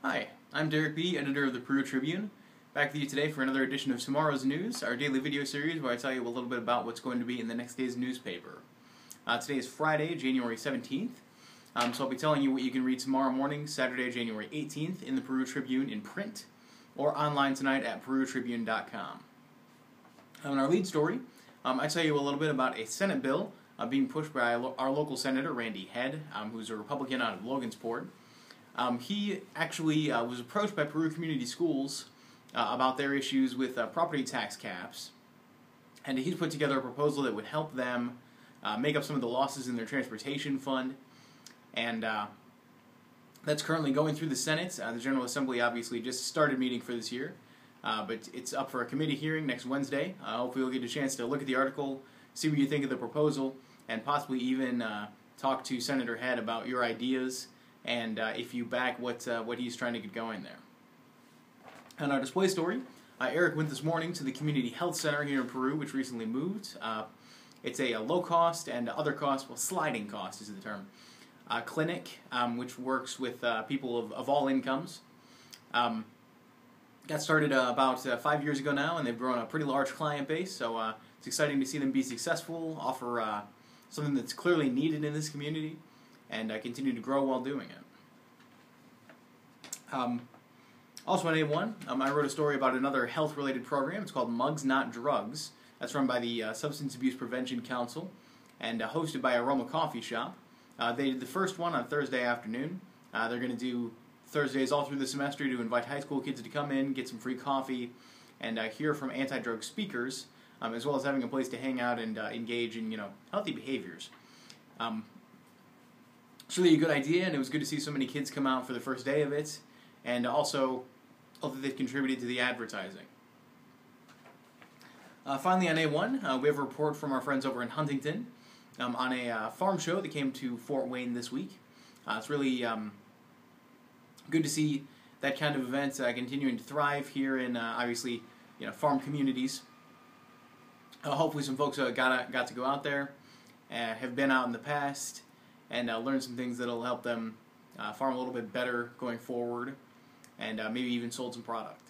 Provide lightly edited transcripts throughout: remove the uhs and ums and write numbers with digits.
Hi, I'm Derek B., editor of the Peru Tribune, back with you today for another edition of Tomorrow's News, our daily video series where I tell you a little bit about what's going to be in the next day's newspaper. Today is Friday, January 17th, so I'll be telling you what you can read tomorrow morning, Saturday, January 18th, in the Peru Tribune in print, or online tonight at perutribune.com. In our lead story, I tell you a little bit about a Senate bill being pushed by our local Senator, Randy Head, who's a Republican out of Logansport. He actually was approached by Peru Community Schools about their issues with property tax caps, and he's put together a proposal that would help them make up some of the losses in their transportation fund, and that's currently going through the Senate. The General Assembly obviously just started meeting for this year, but it's up for a committee hearing next Wednesday. Hopefully you'll get a chance to look at the article, see what you think of the proposal, and possibly even talk to Senator Head about your ideas and if you back what he's trying to get going there. On our display story, Eric went this morning to the Community Health Center here in Peru, which recently moved. It's a low-cost and other cost, well, sliding cost is the term, clinic, which works with people of all incomes. Got started about 5 years ago now, and they've grown a pretty large client base, so it's exciting to see them be successful, offer something that's clearly needed in this community, and continue to grow while doing it. Also on A1, I wrote a story about another health-related program. It's called Mugs Not Drugs. That's run by the Substance Abuse Prevention Council and hosted by Aroma Coffee Shop. They did the first one on Thursday afternoon. They're going to do Thursdays all through the semester to invite high school kids to come in, get some free coffee, and hear from anti-drug speakers, as well as having a place to hang out and engage in, healthy behaviors. It's really a good idea, and it was good to see so many kids come out for the first day of it, and also that they've contributed to the advertising. Finally on A1, we have a report from our friends over in Huntington on a farm show that came to Fort Wayne this week. It's really good to see that kind of event continuing to thrive here in, obviously, farm communities. Hopefully some folks got to go out there, have been out in the past, and learn some things that'll help them farm a little bit better going forward, and maybe even sold some product.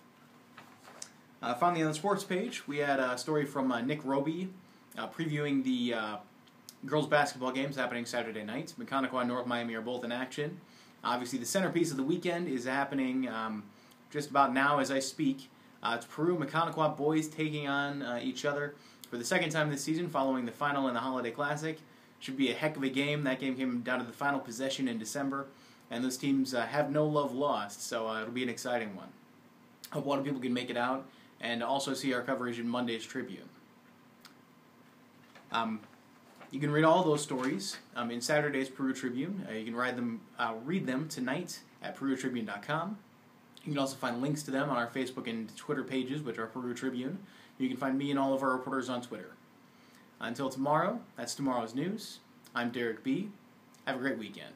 Finally, on the sports page, we had a story from Nick Roby previewing the girls' basketball games happening Saturday night. Mechanical and North Miami are both in action. Obviously, the centerpiece of the weekend is happening just about now as I speak. It's Peru Mechanical boys taking on each other for the second time this season following the final in the Holiday Classic. Should be a heck of a game. That game came down to the final possession in December, and those teams have no love lost, so it'll be an exciting one. Hope a lot of people can make it out, and also see our coverage in Monday's Tribune. You can read all those stories in Saturday's Peru Tribune. You can read them tonight at perutribune.com. You can also find links to them on our Facebook and Twitter pages, which are Peru Tribune. You can find me and all of our reporters on Twitter. Until tomorrow, that's tomorrow's news. I'm Derek B. Have a great weekend.